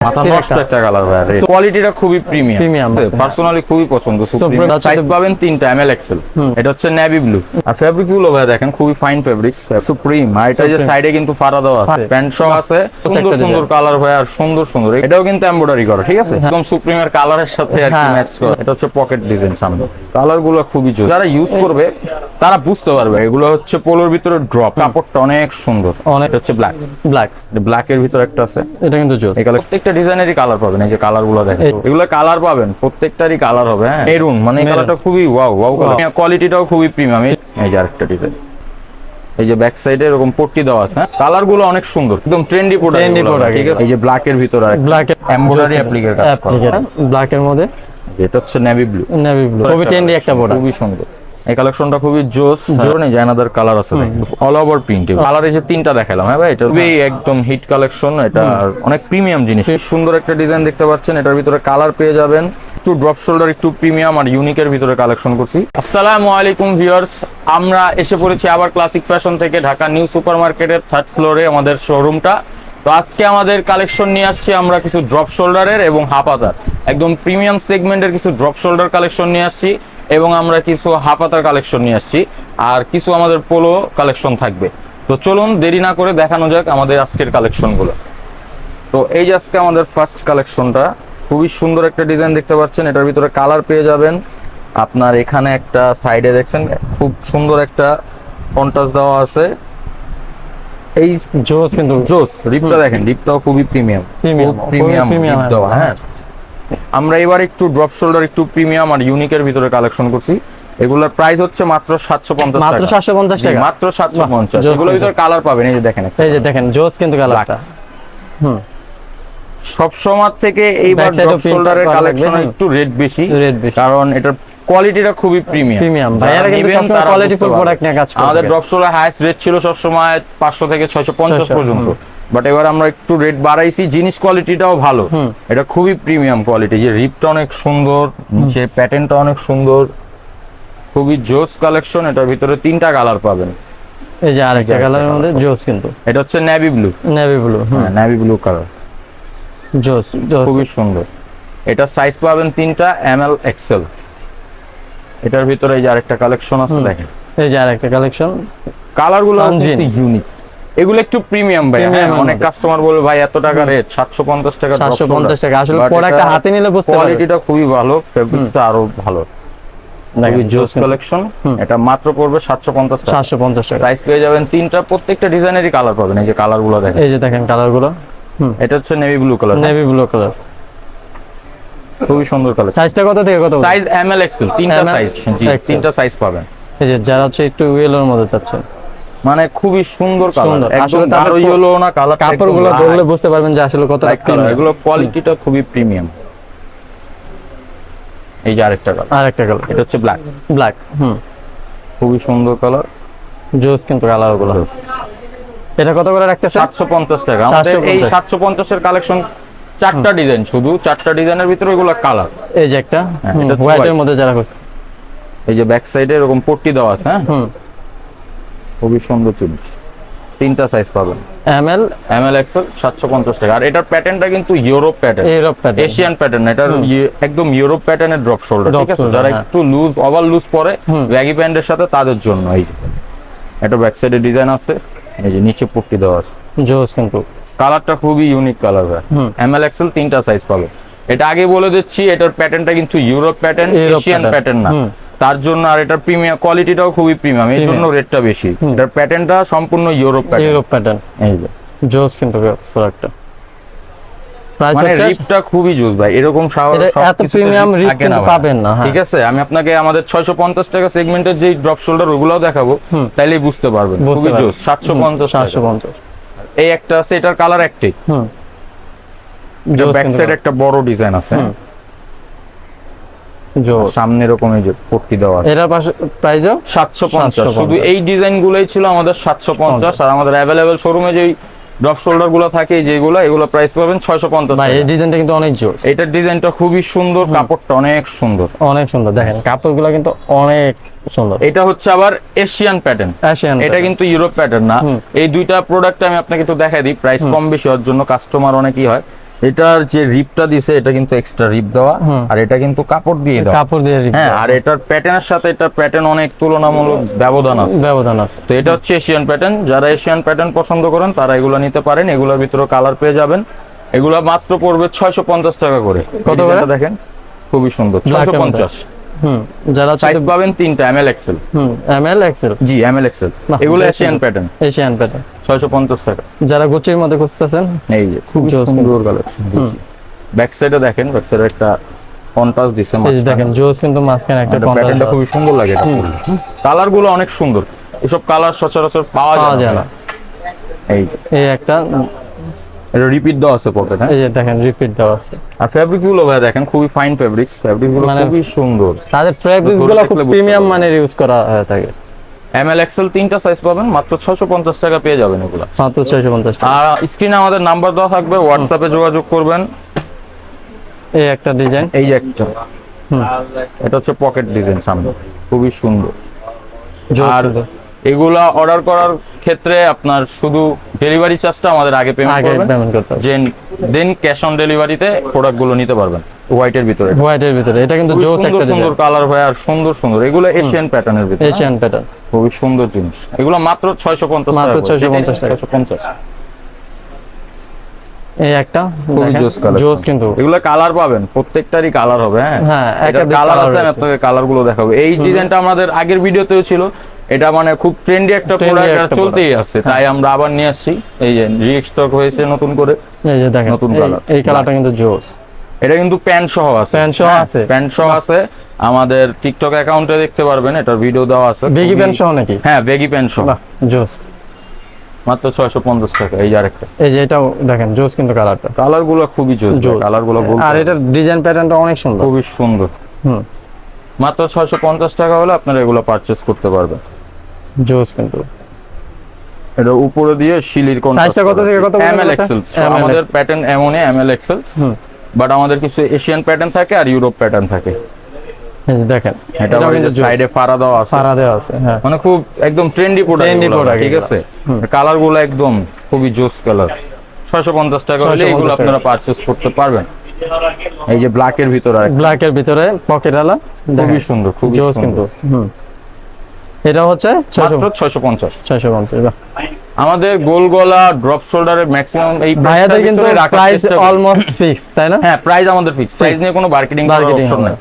মাথা নষ্ট একটা কালার ভাই, কোয়ালিটিটা খুবই প্রিমিয়াম, পার্সোনালি খুবই পছন্দ। সুপ্রিম সাইজ পাবেন তিনটা, এমএল এক্সেল। এটা হচ্ছে নেভি ব্লু, আর ফেব্রিক্স গুলো ভাই দেখেন খুবই ফাইন ফেব্রিক্স, সুপ্রিম। আর এটা যে সাইডে কিন্তু ফাড়া দেওয়া আছে, প্যান্ট সহ আছে, সুন্দর সুন্দর কালার ভাই, আর সুন্দর সুন্দর। এটাও কিন্তু এমব্রয়ডারি করা, ঠিক আছে, একদম সুপ্রিমের কালারের সাথে আর কি ম্যাচ করা। এটা হচ্ছে পকেট ডিজাইন সামনে, কালার গুলো খুবই জোর। যারা ইউজ করবে তারা বুঝতে পারবে এগুলো হচ্ছে পোলোর ভিতরে ড্রপ, কাপড়টা অনেক সুন্দর। এটা হচ্ছে ব্ল্যাক এর ভিতরে একটা আছে, এটা কিন্তু জোস। প্রত্যেকটা ডিজাইনেরই কালার পাবেন, এই যে কালার গুলো দেখেন, এগুলো কালার পাবেন, প্রত্যেকটারই কালার হবে। হ্যাঁ, মেরুন মানে এই কালারটা খুবই ওয়াও কালার, কোয়ালিটিটাও খুবই প্রিমিয়াম। এই যে আরেকটা ডিজাইন, এই যে ব্যাক সাইডে এরকম পট্টি দেওয়া আছে, কালার গুলো অনেক সুন্দর, একদম ট্রেন্ডি প্রোডাক্ট, ঠিক আছে। এই যে ব্ল্যাক এর ভিতরে এমব্রয়ডারি অ্যাপ্লিকের কাজ করা, ব্ল্যাক এর মধ্যে। এটা হচ্ছে নেভি ব্লু, খুবই ট্রেন্ডি একটা প্রোডাক্ট, খুবই সুন্দর। এই কালেকশনটা খুবই জোস। ধরুন এই যে আনাদার কালার আছে, অল ওভার প্রিন্ট কালার। এই যে তিনটা দেখালাম, হ্যাঁ ভাই, এটা খুবই একদম হিট কালেকশন। এটা অনেক প্রিমিয়াম জিনিস, সুন্দর একটা ডিজাইন দেখতে পাচ্ছেন। এটার ভিতরে কালার পেয়ে যাবেন, একটু ড্রপ শোল্ডার, একটু প্রিমিয়াম আর ইউনিকের ভিতরে কালেকশন করছি। আসসালামু আলাইকুম ভিউয়ার্স, আমরা এসে পড়েছি আবার ক্লাসিক ফ্যাশন থেকে, ঢাকা নিউ সুপার মার্কেটের 3rd ফ্লোরে আমাদের শোরুমটা। তো আজকে আমাদের কালেকশন নিয়ে আসছি আমরা কিছু ড্রপ শোল্ডারের এবং হাফাতার, একদম প্রিমিয়াম সেগমেন্টের কিছু ড্রপ শোল্ডার কালেকশন নিয়ে আসছি, এবং আমরা কিছু হাফাতার কালেকশন নিয়ে আসছি, আর কিছু আমাদের পোলো কালেকশন থাকবে। তো চলুন দেরি না করে দেখানো যাক আমাদের আজকের কালেকশনগুলো। তো এই যে আজকে আমাদের ফার্স্ট কালেকশনটা, খুবই সুন্দর একটা ডিজাইন দেখতে পাচ্ছেন। এটার ভিতরে কালার পেয়ে যাবেন আপনার, এখানে একটা সাইডে দেখছেন খুব সুন্দর একটা কন্ট্রাস্ট দেওয়া আছে। এই জোস, কিন্তু জোস রিপটা দেখেন, রিপটাও খুবই প্রিমিয়াম রিপ দেওয়া। হ্যাঁ, আমরা এবার একটু ড্রপ শোল্ডার, একটু প্রিমিয়াম আর ইউনিকের ভিতরে কালেকশন করছি। এগুলোর প্রাইস হচ্ছে মাত্র 750 টাকা, মাত্র 750 টাকা, মাত্র 750। এগুলোর ভিতরে কালার পাবেন, এই যে দেখেন, এই যে দেখেন জোস কিন্তু কালারটা। সব সময় থেকে এইবার ড্রপ শোল্ডারের কালেকশন একটু রেট বেশি, কারণ এটার কোয়ালিটিটা খুবই প্রিমিয়াম। ভাইয়ারা কিন্তু সবসময় কোয়ালিটিফুল প্রোডাক্ট নিয়ে কাজ করে। আমাদের ড্রপ শোল্ডার হাইস্ট রেট ছিল সব সময় 500 থেকে 650 পর্যন্ত, বাট এবার আমরা একটু রেট বাড়াইছি, জিনিস কোয়ালিটিটাও ভালো। এটা খুবই প্রিমিয়াম কোয়ালিটি, যে রিপটা অনেক সুন্দর, নিচে প্যাটার্নটা অনেক সুন্দর, খুবই জোস কালেকশন। এটার ভিতরে তিনটা কালার পাবেন, এই যে আরেকটা কালারের মধ্যে জোস, কিন্তু এটা হচ্ছে navy blue, navy blue colour, জোস খুবই সুন্দর। এটা সাইজ পাবেন তিনটা, এমএল এক্সেল। এটার ভিতরে এই যে আরেকটা কালেকশন আছে, দেখেন এই যে আরেকটা কালেকশন, কালারগুলো কিন্তু ইউনিক, এগুলো একটু প্রিমিয়াম ভাই। হ্যাঁ, অনেক কাস্টমার বলে ভাই এত টাকা রেট, 750 টাকা, 750 টাকা। আসলে প্রোডাক্টটা হাতে নিলে বুঝতে পারবেন, কোয়ালিটিটা খুবই ভালো, ফেব্রিক্সটা আরো ভালো, খুবই জোস কালেকশন। এটা মাত্র পড়বে 750 টাকা। 750 টাকা। সাইজ পেয়ে যাবেন তিনটা, প্রত্যেকটা ডিজাইনেরই কালার পাবেন। এই যে কালারগুলো দেখেন, এই যে দেখেন কালারগুলো। এটা হচ্ছে নেভি ব্লু কালার, খুবই সুন্দর কালার। সাইজটা কত থেকে কত? সাইজ এমএল এক্সেল, তিনটা সাইজ, জি তিনটা সাইজ পাবেন। এই যে যারা হচ্ছে একটু ইয়েলোর মধ্যে চাচ্ছেন, মানে খুবই সুন্দর কালার, একদম গাঢ় ইয়েলো না, কালার কাপড়গুলো ধরলে বুঝতে পারবেন যে আসলে কত কালার। এগুলো কোয়ালিটিটা খুবই প্রিমিয়াম। এই যে আরেকটা কালার, এটা হচ্ছে ব্ল্যাক, খুবই সুন্দর কালার, জোস কিন্তু কালারগুলো। এটা কত করে রাখতেছে? 750 টাকা। আমাদের এই 750 এর কালেকশন 4টা ডিজাইন, শুধু 4টা ডিজাইনের ভিতরে এগুলো কালার। এই যে একটা হোয়াইটের মধ্যে যারা খুঁজছে, এই যে ব্যাক সাইডে এরকম পট্টি দেওয়া আছে। হ্যাঁ, খুবই সুন্দর চুড়ি, তিনটা সাইজ পাবেন, এমএল এক্সেল, 750 টাকা। আর এটার প্যাটার্নটা কিন্তু ইউরোপ প্যাটার্ন, এশিয়ান প্যাটার্ন। এটা একদম ইউরোপ প্যাটার্নের ড্রপ শোল্ডার, ঠিক আছে। যারা একটু লুজ, ওভার লুজ পরে ব্যাগি প্যান্টের সাথে, তাদের জন্য। এই যে এটা ব্যাক সাইডে ডিজাইন আছে, এই যে নিচে পট্টি দেওয়া আছে, জোস কিন্তু কালারটা খুবই ইউনিক কালার। এমএল এক্সেল তিনটা সাইজ পাবে। এটা আগে বলে দিচ্ছি, এটার প্যাটার্নটা কিন্তু ইউরোপ প্যাটার্ন, এশিয়ান প্যাটার্ন না, তার জন্য। আর এটার প্রিমিয়াম কোয়ালিটিটাও খুবই প্রিমিয়াম, এই জন্য রেটটা বেশি। এটার প্যাটার্নটা সম্পূর্ণ ইউরোপ প্যাটার্ন। এই যে জোস কিন্তু প্রোডাক্টটা, প্রাইস মানে রিপটা খুবই জোস ভাই, এরকম এত প্রিমিয়াম রিপ কিন্তু পাবেন না। ঠিক আছে, আমি আপনাকে আমাদের 650 টাকা সেগমেন্টের যে ড্রপ শোল্ডার ওগুলোও দেখাবো, তাইলেই বুঝতে পারবেন। খুবই জোস, 750। এই একটা আছে, এটার কালার একটাই। ব্যাক সাইড একটা বড় ডিজাইন আছে, সামনে এরকম এই যে পট্টি দেওয়া আছে। এটার পাশে প্রাইসও 750। শুধু এই ডিজাইন গুলোই ছিল আমাদের 750। আর আমাদের अवेलेबल শোরুমে যে ড্রপ শোল্ডার গুলো থাকে, যেগুলো এগুলো প্রাইস পাবেন 650 টাকা। এই ডিজাইনটা কিন্তু অনেক জোস, এটার ডিজাইনটা খুবই সুন্দর, কাপড়টা অনেক সুন্দর, দেখেন কাপড়গুলো কিন্তু অনেক সুন্দর। এটা হচ্ছে আবার এশিয়ান প্যাটার্ন, এটা কিন্তু ইউরোপ প্যাটার্ন না। এই দুইটা প্রোডাক্ট আমি আপনাকে একটু দেখাই দিই, প্রাইস কম বেশি হওয়ার জন্য কাস্টমার অনেকই হয়। এটার যে রিপটা দিছে এটা কিন্তু এক্সট্রা রিপ দেওয়া, আর এটা কিন্তু কাপড় দিয়ে দেওয়া। কাপড় দিয়ে রিপ হ্যাঁ, আর এটার প্যাটার্নের সাথে এটার প্যাটার্ন অনেক তুলনামূলক ব্যবধান আছে। তো এটা হচ্ছে এশিয়ান প্যাটার্ন। যারা এশিয়ান প্যাটার্ন পছন্দ করেন তারা এগুলো নিতে পারেন। এগুলোর ভিতরে কালার পেয়ে যাবেন। এগুলো মাত্র পড়বে 650 টাকা করে। কত করে দেখেন, খুবই সুন্দর, 650। যারা সাইজ পাবেন তিনটা, এমএল এক্সেল। এমএল এক্সেল, জি এমএল এক্সেল। এগুলো এশিয়ান প্যাটার্ন, 650 টাকা। যারা গুচির মধ্যে খুঁজতেছেন, এই যে খুব সুন্দর কালেকশন। ব্যাক সাইডে দেখেন, ব্যাক সাইডে একটা কন্ট্রাস্ট দিছে, এই যে দেখেন জোস কিন্তু মাঝখানে একটা প্যাটার্নটা খুবই সুন্দর লাগে। এটা কালার গুলো অনেক সুন্দর। এসব কালার সচরাচর পাওয়া যায় না। এই যে এই একটা এটা রিপিট দেওয়া আছে পকেটে। এই যে দেখেন রিপিট দেওয়া আছে। আর ফেব্রিক্স গুলো ভাই দেখেন, খুবই ফাইন ফেব্রিক্স। ফেব্রিক্স গুলো খুবই সুন্দর। তাদের ফেব্রিক্স গুলো খুব প্রিমিয়াম মানের ইউজ করা হয়ে থাকে। এমএল এক্সেল তিনটা সাইজ পাবেন, মাত্র 650 টাকা পেয়ে যাবেন এগুলো, মাত্র 650 টাকা। আর স্ক্রিনে আমাদের নাম্বার দেওয়া থাকবে, হোয়াটসঅ্যাপে যোগাযোগ করবেন। এই একটা ডিজাইন, এই যে একটা, এটা হচ্ছে পকেট ডিজাইন সামনে, খুবই সুন্দর। আর এগুলা অর্ডার করার ক্ষেত্রে আপনার শুধু ডেলিভারি চার্জটা আমাদের আগে পেমেন্ট করবেন, দেন ক্যাশ অন ডেলিভারিতে প্রোডাক্টগুলো নিতে পারবেন। হোয়াইটের ভিতরে, এটা কিন্তু জোস একটা সুন্দর কালার হয়, আর সুন্দর সুন্দর। এগুলো এশিয়ান প্যাটার্নের ভিতরে, এশিয়ান প্যাটার্ন, খুবই সুন্দর জিনিস। এগুলো মাত্র 650 টাকা, মাত্র 650 টাকা। 650। এই একটা খুবই জোস কালার, জোস কিন্তু এগুলো কালার পাবেন, প্রত্যেকটারই কালার হবে। হ্যাঁ, এটা কালার আছে, আমি আপনাকে কালার গুলো দেখাবো। এই ডিজাইনটা আমাদের আগের ভিডিওতেও ছিল। এটা মানে খুব ট্রেন্ডি একটা প্রোডাক্ট, আর চলতেই আছে, তাই আমরা আবার নিয়ে আসছি। এই যে রিস্টক হয়েছে নতুন করে, এই যে দেখেন নতুন কালার। এই কালারটা কিন্তু জোস। এটা কিন্তু প্যান্ট সহ আছে, প্যান্ট সহ আছে। আমাদের টিকটক অ্যাকাউন্টে দেখতে পারবেন, এটার ভিডিও দেওয়া আছে। বেগি প্যান্ট সহ নাকি? হ্যাঁ, বেগি প্যান্ট সহ, জোস, মাত্র 650 টাকা। এই যে আরেকটা, এই যে এটাও দেখেন জোস কিন্তু কালারটা, কালারগুলো খুবই জোস, কালারগুলো আর এটার ডিজাইন প্যাটার্নটা অনেক সুন্দর, খুবই সুন্দর। মাত্র 650 টাকা হলে আপনারা এগুলো পারচেজ করতে পারবেন। জোস কিন্তু এটা উপরে দিয়ে শিলির কোন সাইজটা কত থেকে কত? M L XL. আমাদের প্যাটার্ন এমন এমএল এক্সেল, বাট আমাদের কিছু এশিয়ান প্যাটার্ন থাকে আর ইউরোপ প্যাটার্ন থাকে। এই যে দেখেন, এটা আমাদের সাইডে ফাড়া দেওয়া আছে, হ্যাঁ, মানে খুব একদম ট্রেন্ডি প্রোডাক্ট, ঠিক আছে। কালারগুলো একদম খুবই জোস কালার। 650 টাকা হলে এগুলো আপনারা পারচেজ করতে পারবেন। এই যে ব্ল্যাকের ভিতরে পকেটওয়ালা, খুবই সুন্দর, খুবই জোস কিন্তু। এটা হচ্ছে মাত্র 650। 650। আমাদের গোল গলা ড্রপ শোল্ডারের ম্যাক্সিমাম এই ভাইয়াদের কিন্তু প্রাইস অলমোস্ট ফিক্সড, তাই না? হ্যাঁ, প্রাইস আমাদের ফিক্স, প্রাইস নিয়ে কোনো বার্গেনিং করার অপশন নাই।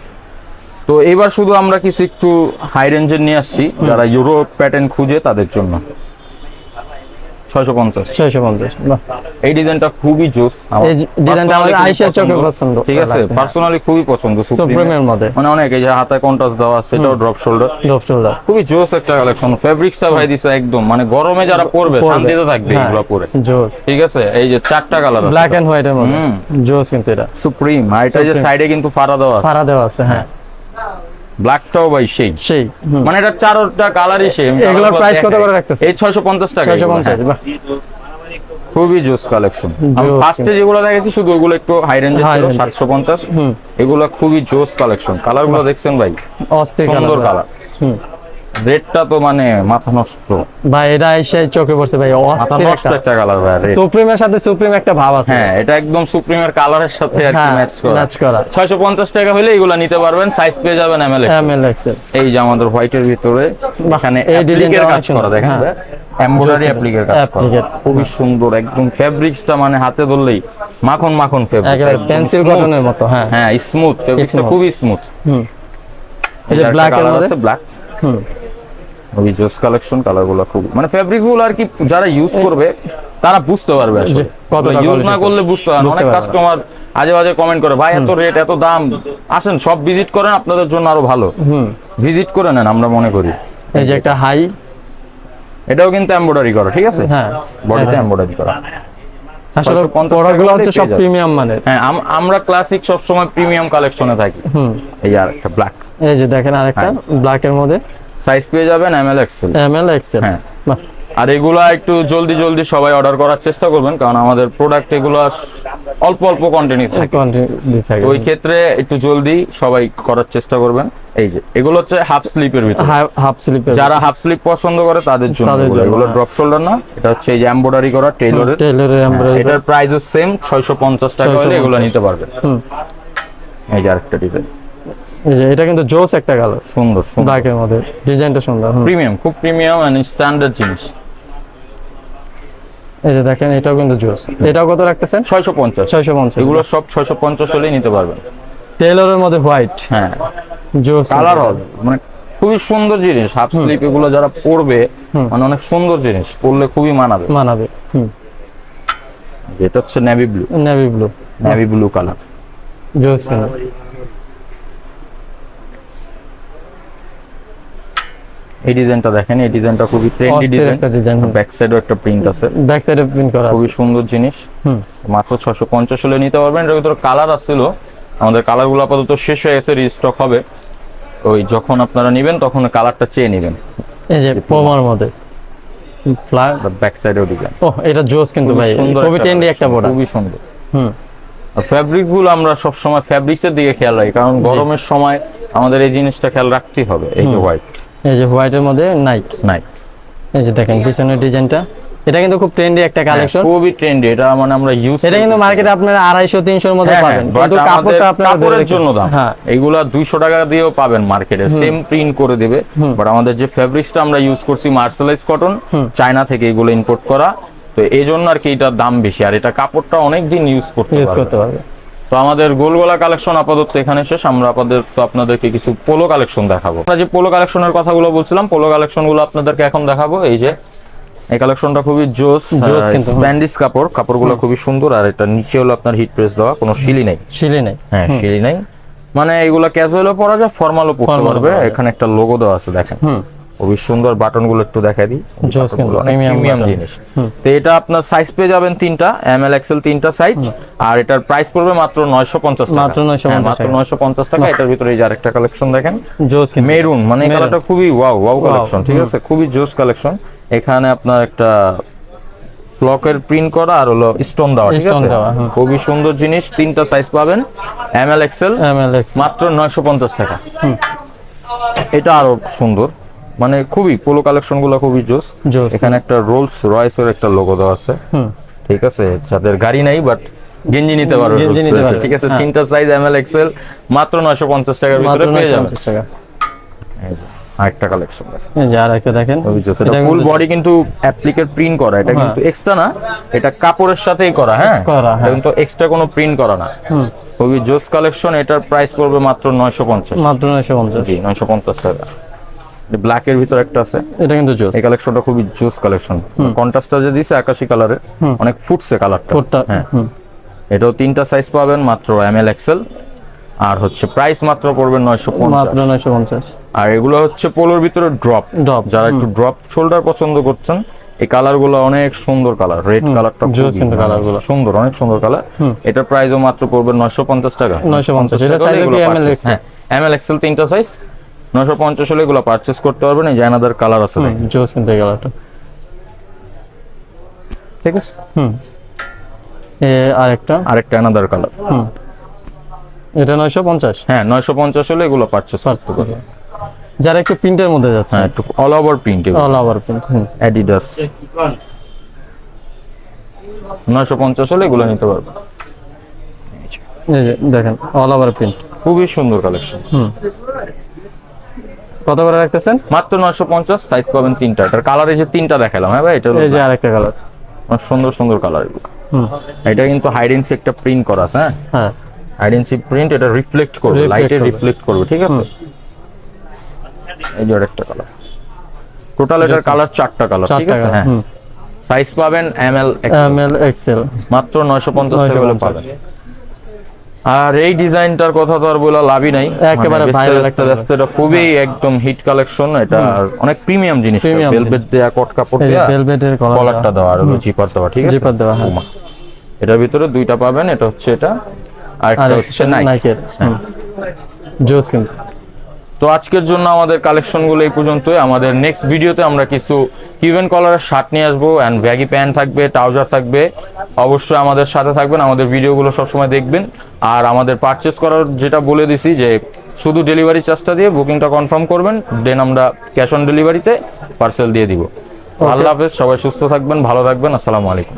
তো এবার শুধু আমরা কিছু একটু হাই রেঞ্জের নিয়ে আসছি, যারা ইউরোপ প্যাটার্ন খুঁজে তাদের জন্য। 650। এই ডিজাইনটা খুবই জোস, এই ডিজাইনটা আমার আয়েশার চোখে পছন্দ, ঠিক আছে, পার্সোনালি খুবই পছন্দ। সুপ্রিমের মধ্যে মানে অনেক, এই যে হাতে কন্ট্রাস্ট দেওয়া আছে, এটাও ড্রপ শোল্ডার, খুবই জোস একটা কালেকশন। ফেব্রিক্সটা ভাই দিছে একদম, মানে গরমে যারা পরবে শান্তিতে থাকবে এগুলো পরে, জোস। ঠিক আছে, এই যে চারটা কালার আছে, ব্ল্যাক এন্ড হোয়াইট এর মধ্যে, জোস কিন্তু এটা সুপ্রিম। আর এটা যে সাইডে কিন্তু ফাড়া দেওয়া আছে, হ্যাঁ। ব্ল্যাকটাও ভাই সেই, মানে এটা চারটা কালারই সেম। এগুলোর প্রাইস কত করে রাখতেছে? এই 650 টাকা। 650, বাহ, খুবই জোস কালেকশন। আমি ফার্স্টে যেগুলো দেখেছি শুধু ওগুলো একটু হাই রেঞ্জে ছিল, 750। এগুলো খুবই জোস কালেকশন। কালারগুলো দেখছেন ভাই, সুন্দর কালার। রেডটা তো মানে মাথা নষ্ট ভাই, এটা এসে চোখে পড়ছে ভাই, মাথা নষ্ট একটা কালার ভাই। সুপ্রিমের সাথে সুপ্রিম একটা ভাব আছে, হ্যাঁ, এটা একদম সুপ্রিমের কালারের সাথে আর কি ম্যাচ করা। 650 টাকা হলে এগুলো নিতে পারবেন। সাইজ পেয়ে যাবেন এমএল এক্সেল। এই যে আমাদের হোয়াইটের ভিতরে এখানে অ্যাপ্লিকের কাজ করা, দেখেন এমব্রয়ডারি অ্যাপ্লিকের কাজ করা, খুবই সুন্দর একদম। ফেব্রিক্সটা মানে হাতে ধরলেই মাখন মাখন ফেব্রিক্স, পেন্সিল কটনের মতো। হ্যাঁ, স্মুথ ফেব্রিক্সটা, খুবই স্মুথ। এই যে ব্ল্যাক এর মধ্যে, ব্ল্যাক, খুবই জোস কালেকশন। কালারগুলো খুব, মানে ফেব্রিক্সগুলো আর কি যারা ইউজ করবে তারা বুঝতে পারবে, আসলে কতটা ইউজ না করলে বুঝতে পারবে। অনেক কাস্টমার আজে বাজে কমেন্ট করে, ভাই এত রেট এত দাম। আসেন সব ভিজিট করেন, আপনাদের জন্য আরো ভালো। ভিজিট করে নেন, আমরা মনে করি। এই যে একটা হাই, এটাও কিন্তু এমব্রয়ডারি করা, ঠিক আছে, হ্যাঁ, বডিতে এমব্রয়ডারি করা। আসলে প্রোডাক্টগুলো হচ্ছে সব প্রিমিয়াম মানের। হ্যাঁ, আমরা ক্লাসিক সব সময় প্রিমিয়াম কালেকশনে থাকি। এই আর একটা ব্ল্যাক, এই যে দেখেন আরেকটা ব্ল্যাক এর মধ্যে, সাইজ পেয়ে যাবেন এমএল এক্সেল। হ্যাঁ। আর এগুলা একটু জলদি জলদি সবাই অর্ডার করার চেষ্টা করবেন, কারণ আমাদের প্রোডাক্ট এগুলো অল্প অল্প কোয়ান্টিটি থাকে, তো ওই ক্ষেত্রে একটু জলদি সবাই করার চেষ্টা করবেন। এই যে এগুলো হচ্ছে হাফ স্লিপের ভিতরে, হাফ স্লিপ, যারা হাফ স্লিপ পছন্দ করে তাদের জন্য এগুলো ড্রপ শোল্ডার না, এটা হচ্ছে এই যে এমব্রয়ডারি করা টেইলরের। এটার প্রাইসও সেম 650 টাকা হলে এগুলো নিতে পারবেন। এই যে আরেকটা ডিজাইন, এটা কিন্তু জোস একটা কালার, সুন্দর সুন্দর ব্ল্যাকের মধ্যে, ডিজাইনটা সুন্দর, প্রিমিয়াম, খুব প্রিমিয়াম এন্ড স্ট্যান্ডার্ড জিনিস। এই যে দেখেন এটাও কিন্তু জোস। এটাও কত রাখতেছেন? 650। 650, এগুলো সব 650 হলেই নিতে পারবেন। টেইলরের মধ্যে হোয়াইট, হ্যাঁ জোস কালার হবে, মানে খুবই সুন্দর জিনিস। হাফ স্লিপ এগুলো যারা পরবে মানে অনেক সুন্দর জিনিস, পরলে খুবই মানাবে। এটা হচ্ছে navy blue, navy blue colour, জোস। এই ডিজাইনটা দেখেন, এই ডিজাইনটা খুবই ট্রেন্ডি ডিজাইন, ব্যাক সাইডেও একটা প্রিন্ট আছে, ব্যাক সাইডে প্রিন্ট করা আছে, খুবই সুন্দর জিনিস। মাত্র 650 হলে নিতে পারবেন। এর ভিতরে কালার আসছিল, আমাদের কালারগুলো আপাতত শেষ হয়ে গেছে, রিস্টক হবে। ওই যখন আপনারা নেবেন তখন কালারটা চেয়ে নেবেন। এই যে পোমার মধ্যে ফ্লার, ব্যাক সাইডেও ডিজাইন। ও এটা জোস কিন্তু ভাই, খুবই ট্রেন্ডি একটা প্রোডাক্ট, খুবই সুন্দর। ফ্যাব্রিক গুলো আমরা সব সময় ফ্যাব্রিক্সের দিকে খেয়াল রাখি, কারণ গরমের সময় আমাদের এই জিনিসটা খেয়াল রাখতেই হবে। এই যে হোয়াইট, এই যে হোয়াইটের মধ্যে নাইক, এই যে দেখেন পিছনের ডিজাইনটা, এটা কিন্তু খুব ট্রেন্ডি একটা কালেকশন, খুবই ট্রেন্ডি। এটা মানে আমরা ইউজ, এটা কিন্তু মার্কেটে আপনারা 250-300 এর মধ্যে পাবেন, কিন্তু কাপড়টা আপনারা কাপড়ের জন্য দাম। এইগুলা 200 টাকা দিয়েও পাবেন মার্কেটে, সেম প্রিন্ট করে দিবে। বাট আমাদের যে ফেব্রিক্সটা আমরা ইউজ করছি মার্সেলাইজ কটন, চায়না থেকে এগুলো ইম্পোর্ট করা, তো এই জন্য আর কি এটার দাম বেশি, আর এটা কাপড়টা অনেক দিন ইউজ করতে পারবে। তো আমাদের গোলগোলা কালেকশন আপাতত এখানে শেষ। আমরা আপাতত আপনাদেরকে কিছু পোলো কালেকশন দেখাবো। আমরা যে পোলো কালেকশনের কথাগুলো বলছিলাম, পোলো কালেকশনগুলো আপনাদেরকে এখন দেখাবো। এই যে এই কালেকশনটা খুবই জোস, স্প্যান্ডিশ কাপড়গুলো খুবই সুন্দর। আর এটা নিচে হলো আপনার হিট প্রেস দেওয়া, কোনো শিলি নেই। হ্যাঁ শিলি নেই, মানে এগুলো ক্যাজুয়ালও পরা যায়, ফর্মালও পরতে পারবে। এখানে একটা লোগো দেওয়া আছে দেখেন, খুবই সুন্দর। বাটনগুলো একটু দেখাই দিই, প্রিমিয়াম জিনিস। তো এটা আপনার সাইজ পেয়ে যাবেন 3টা, ML XL 3টা সাইজ। আর এটার প্রাইস পড়বে মাত্র 950 টাকা, মাত্র 950 টাকা। এটার ভিতরে এই যে আরেকটা কালেকশন দেখেন, মেরুন, মানে এই কালারটা খুবই ওয়াও কালেকশন, ঠিক আছে, খুবই জোস কালেকশন। এখানে আপনার একটা ফ্লকের প্রিন্ট করা আর হলো স্টোন দেওয়া, ঠিক আছে, খুবই সুন্দর জিনিস। 3টা সাইজ পাবেন, ML XL, মাত্র 950 টাকা। এটা আরো সুন্দর, মানে খুবই পোলো কালেকশন গুলো খুবই জোস। এখানে একটা রোলস রয়েসের একটা লোগো দেওয়া আছে, ঠিক আছে, যাদের গাড়ি নাই বাট গেঞ্জি নিতে পারবে, ঠিক আছে। 3টা সাইজ ML XL, মাত্র 950 টাকার ভিতরে পেয়ে যাবেন। আরেকটা কালেকশন দেখেন, এটা ফুল বডি কিন্তু অ্যাপ্লিকের প্রিন্ট করা, এটা কিন্তু এক্সট্রা না, এটা কাপড়ের সাথেই করা। হ্যাঁ কিন্তু এক্সট্রা কোনো প্রিন্ট করা না, খুবই জোস কালেকশন। এটার প্রাইস পড়বে মাত্র 950, মাত্র 950, জি 950 টাকা। ব্ল্যাকের ভিতর একটা আছে, এটা কিন্তু জোস। এই কালেকশনটা খুবই জোস কালেকশন, কন্ট্রাস্টটা যে দিছে আকাশী কালারের, অনেক ফুটছে কালারটা। হ্যাঁ এটাও 3টা সাইজ পাবেন, মাত্র ML XL। আর হচ্ছে প্রাইস মাত্র পড়বে 950। আর এগুলো হচ্ছে পোলোর ভিতরে ড্রপ, যারা একটু ড্রপ শোল্ডার পছন্দ করছেন, এই কালারগুলো অনেক সুন্দর কালার। রেড কালারটা সুন্দর, অনেক সুন্দর কালার। এটার প্রাইসও মাত্র পড়বে 950 টাকা। 950 এটা সাইজ কি ML XL 3টা সাইজ, 950 হলে এগুলো পারচেজ করতে পারবেন। এই জানাদার কালার আছে, জোস কিন্তু এই কালারটা, ঠিক আছে। আরেকটা আনাদার কালার, এটা 950। হ্যাঁ 950 হলে এগুলো পারচেজ করতে পারবেন। যারা একটু প্রিন্টের মধ্যে যাচ্ছে, হ্যাঁ একটু অল ওভার প্রিন্ট, অ্যাডিডাস, 950 হলে এগুলো নিতে পারবেন। এই যে দেখেন অল ওভার প্রিন্ট, খুবই সুন্দর কালেকশন। কত করে রাখতেছেন? মাত্র 950, সাইজ পাবেন 3টা। এটার কালার এই যে 3টা দেখালাম। হ্যাঁ ভাই, এটা এই যে আরেকটা কালার, সুন্দর সুন্দর কালার এগুলো। এটা কিন্তু হাইডেন্সি একটা প্রিন্ট করা আছে। হ্যাঁ হাইডেন্সি প্রিন্ট, এটা রিফ্লেক্ট করবে, লাইটে রিফ্লেক্ট করবে, ঠিক আছে। এই যে আরেকটা কালার, টোটাল এটার কালার 4টা কালার, ঠিক আছে। হ্যাঁ সাইজ পাবেন ML XL, মাত্র 950 টাকা হলে পাবেন। আর এই ডিজাইনটার কথা তো আর বলা লাভই নাই, একেবারে ভাইরাল একটা, এটা খুবই একদম হিট কালেকশন। এটা অনেক প্রিমিয়াম জিনিস, ভেলভেট দেয়া, কট কাপড় দেয়া, ভেলভেটের কলারটা দেওয়া আর জিপার দেওয়া, ঠিক আছে। এটার ভিতরে 2টা পাবেন, এটা হচ্ছে এটা, আর একটা হচ্ছে নাইকের। জোস কিন্তু তো আজকের জন্য আমাদের কালেকশনগুলো এই পর্যন্তই। আমাদের নেক্সট ভিডিওতে আমরা কিছু ইভেন্ট কলারের শার্ট নিয়ে আসবো, অ্যান্ড ব্যাগি প্যান্ট থাকবে, ট্রাউজার থাকবে। অবশ্যই আমাদের সাথে থাকবেন, আমাদের ভিডিওগুলো সবসময় দেখবেন। আর আমাদের পারচেস করার যেটা বলে দিছি যে শুধু ডেলিভারি চার্জটা দিয়ে বুকিংটা কনফার্ম করবেন, দেন আমরা ক্যাশ অন ডেলিভারিতে পার্সেল দিয়ে দিব। আল্লাহ হাফেজ, সবাই সুস্থ থাকবেন, ভালো থাকবেন, আসসালামু আলাইকুম।